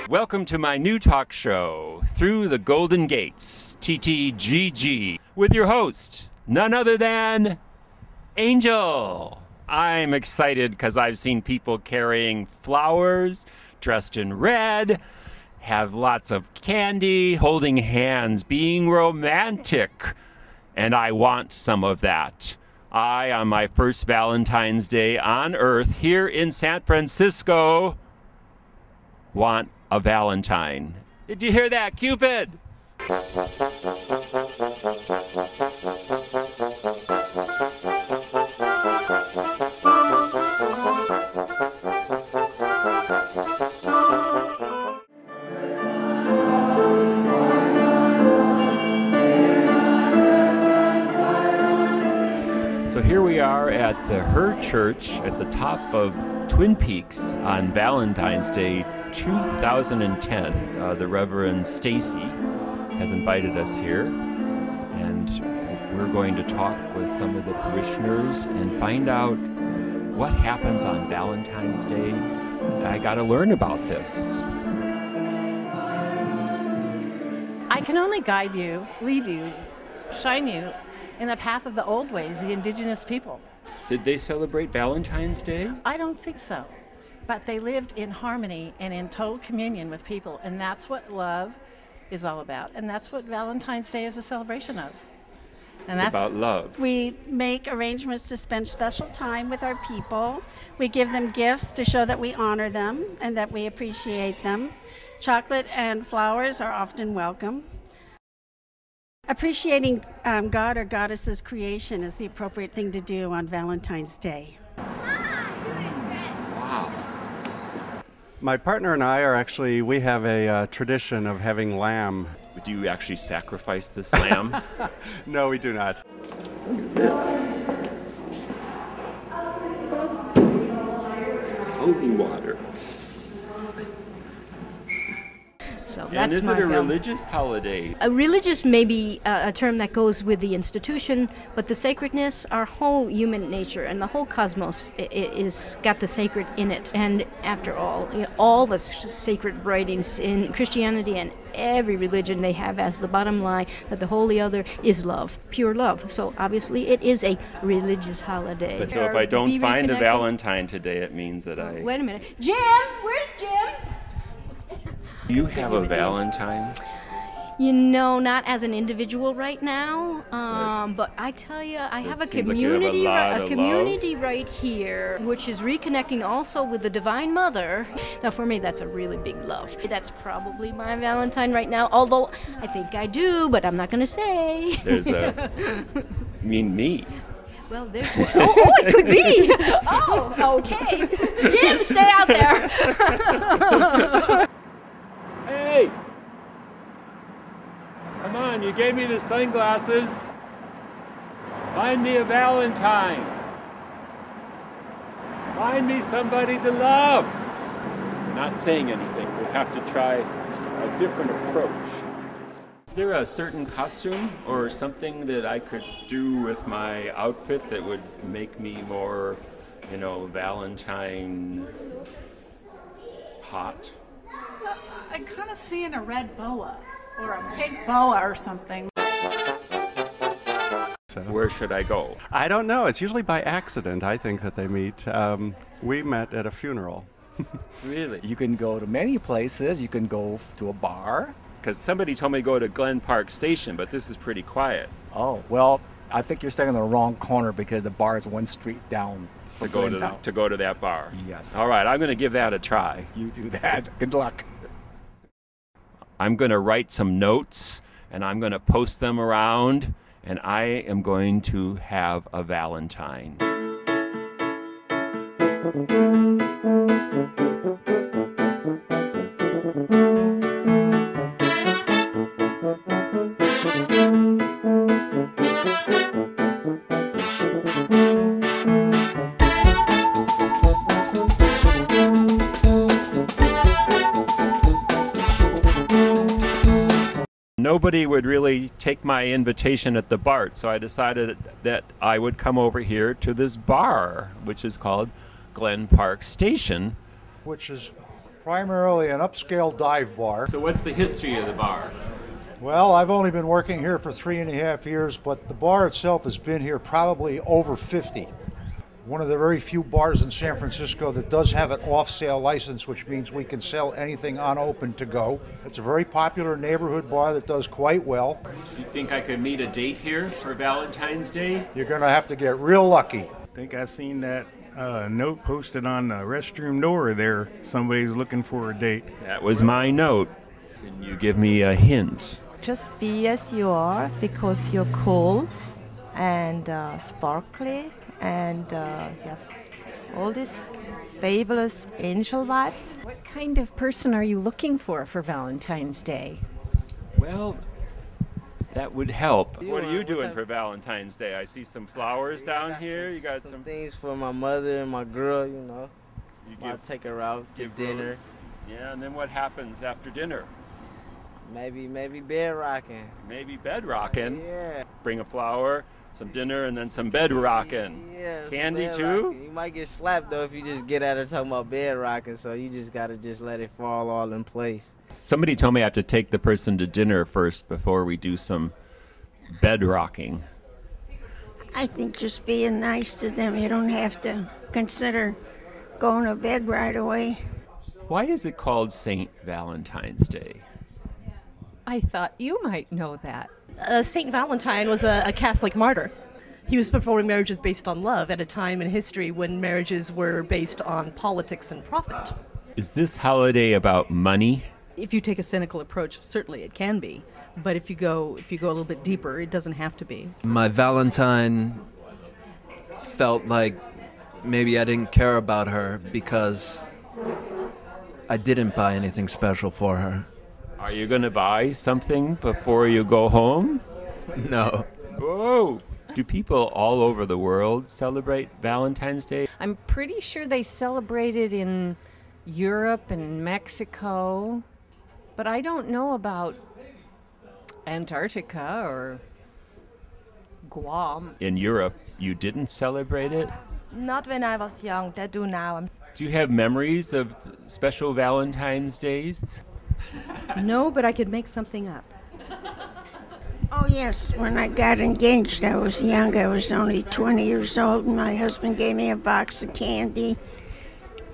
Welcome to my new talk show, Through the Golden Gates, TTGG, with your host, none other than Angel. I'm excited because I've seen people carrying flowers, dressed in red, have lots of candy, holding hands, being romantic, and I want some of that. I, on my first Valentine's Day on Earth here in San Francisco, want a Valentine. Did you hear that, Cupid? So here we are at the Her Church at the top of Twin Peaks on Valentine's Day 2010. The Reverend Stacy has invited us here, and we're going to talk with some of the parishioners and find out what happens on Valentine's Day. I got to learn about this. I can only guide you, lead you, shine you in the path of the old ways, the indigenous people. Did they celebrate Valentine's Day? I don't think so, but they lived in harmony and in total communion with people, and that's what love is all about, and that's what Valentine's Day is a celebration of. And it's about love. We make arrangements to spend special time with our people. We give them gifts to show that we honor them and that we appreciate them. Chocolate and flowers are often welcome. Appreciating God or Goddess's creation is the appropriate thing to do on Valentine's Day. Wow. My partner and I we have a tradition of having lamb. Do you actually sacrifice this lamb? No, we do not. Look at this. Holy water. So And that's is it a religious holiday? A religious may be a term that goes with the institution, but the sacredness, our whole human nature and the whole cosmos is got the sacred in it. And after all the sacred writings in Christianity and every religion, they have as the bottom line that the holy other is love, pure love. So obviously it is a religious holiday. But so if I don't find a Valentine today, it means that I... Wait a minute. Jim! Where's Jim? You have a Valentine? You know, not as an individual right now, but I tell you, I have a community, right here, which is reconnecting also with the Divine Mother. Now, for me, that's a really big love. That's probably my Valentine right now, although I think I do, but I'm not going to say. There's a... You mean me? Well, there's one. Oh, it could be. Oh, okay. Jim, stay out there. Hey! Come on, you gave me the sunglasses. Find me a Valentine. Find me somebody to love. We're not saying anything. We'll have to try a different approach. Is there a certain costume or something that I could do with my outfit that would make me more, Valentine hot? I kind of see in a red boa or a pink boa or something. So, where should I go? I don't know. It's usually by accident, I think, that they meet. We met at a funeral. Really? You can go to many places. You can go to a bar. Because somebody told me to go to Glen Park Station, but this is pretty quiet. Oh, well, I think you're staying in the wrong corner because the bar is one street down. To go to that bar? Yes. All right, I'm going to give that a try. You do that. Good luck. I'm going to write some notes, and I'm going to post them around, and I am going to have a Valentine. Nobody would really take my invitation at the BART, so I decided that I would come over here to this bar, which is called Glen Park Station. Which is primarily an upscale dive bar. So what's the history of the bar? Well, I've only been working here for 3.5 years, but the bar itself has been here probably over 50. One of the very few bars in San Francisco that does have an off-sale license, which means we can sell anything unopened to go. It's a very popular neighborhood bar that does quite well. You think I could meet a date here for Valentine's Day? You're going to have to get real lucky. I think I seen that note posted on the restroom door there. Somebody's looking for a date. That was my note. Can you give me a hint? Just be as you are, because you're cool and sparkly, and you have all these fabulous angel vibes. What kind of person are you looking for Valentine's Day? Well, that would help. What are you doing for Valentine's Day? I see some flowers down here. You got some things for my mother and my girl, you know. I'll take her out to dinner. Rose. Yeah, and then what happens after dinner? Maybe bed rocking. Maybe bed rocking. Yeah. Bring a flower, some dinner, and then some bed rocking. Yeah. Candy too? Rocking. You might get slapped though if you just get at her talking about bed rocking, so you just gotta just let it fall all in place. Somebody told me I have to take the person to dinner first before we do some bed rocking. I think just being nice to them, you don't have to consider going to bed right away. Why is it called St. Valentine's Day? I thought you might know that. St. Valentine was a Catholic martyr. He was performing marriages based on love at a time in history when marriages were based on politics and profit. Is this holiday about money? If you take a cynical approach, certainly it can be. But if you go a little bit deeper, it doesn't have to be. My Valentine felt like maybe I didn't care about her because I didn't buy anything special for her. Are you going to buy something before you go home? No. Whoa! Do people all over the world celebrate Valentine's Day? I'm pretty sure they celebrate it in Europe and Mexico, but I don't know about Antarctica or Guam. In Europe, you didn't celebrate it? Not when I was young, they do now. Do you have memories of special Valentine's Days? No, but I could make something up. Oh, yes. When I got engaged, I was young. I was only 20 years old, and my husband gave me a box of candy.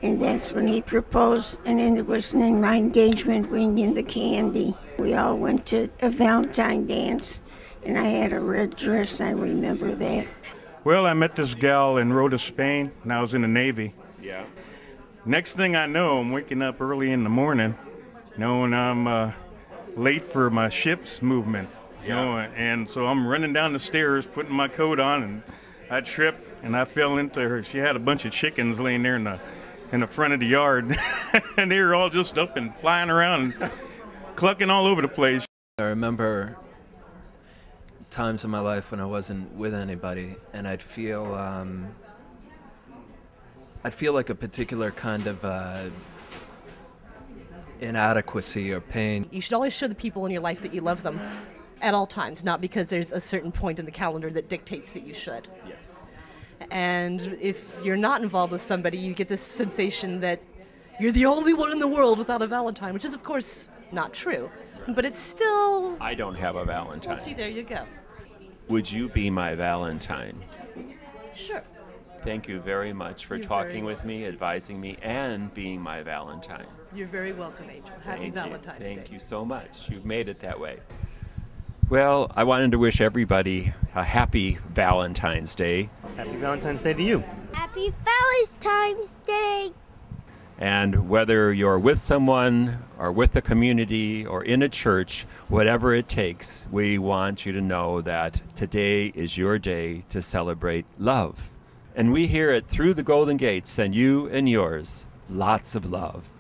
And that's when he proposed, and then it was in my engagement ring in the candy. We all went to a Valentine dance, and I had a red dress. I remember that. Well, I met this gal in Rota, Spain, and I was in the Navy. Yeah. Next thing I know, I'm waking up early in the morning, knowing I'm late for my ship's movement. You know, and so I'm running down the stairs, putting my coat on, and I tripped, and I fell into her. She had a bunch of chickens laying there in the front of the yard, and they were all just up and flying around and clucking all over the place. I remember times in my life when I wasn't with anybody, and I'd feel like a particular kind of inadequacy or pain. You should always show the people in your life that you love them at all times, not because there's a certain point in the calendar that dictates that you should. Yes. And if you're not involved with somebody, you get this sensation that you're the only one in the world without a Valentine, which is, of course, not true. But it's still... I don't have a Valentine. Well, see, there you go. Would you be my Valentine? Sure. Thank you very much for talking with me, advising me, and being my Valentine. You're very welcome, Angel. Happy Valentine's Day. Thank you so much. You've made it that way. Well, I wanted to wish everybody a happy Valentine's Day. Happy Valentine's Day to you. Happy Valentine's Day. And whether you're with someone or with a community or in a church, whatever it takes, we want you to know that today is your day to celebrate love. And we here at Through the Golden Gates send you and yours lots of love.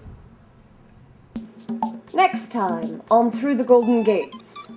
Next time on Through the Golden Gates.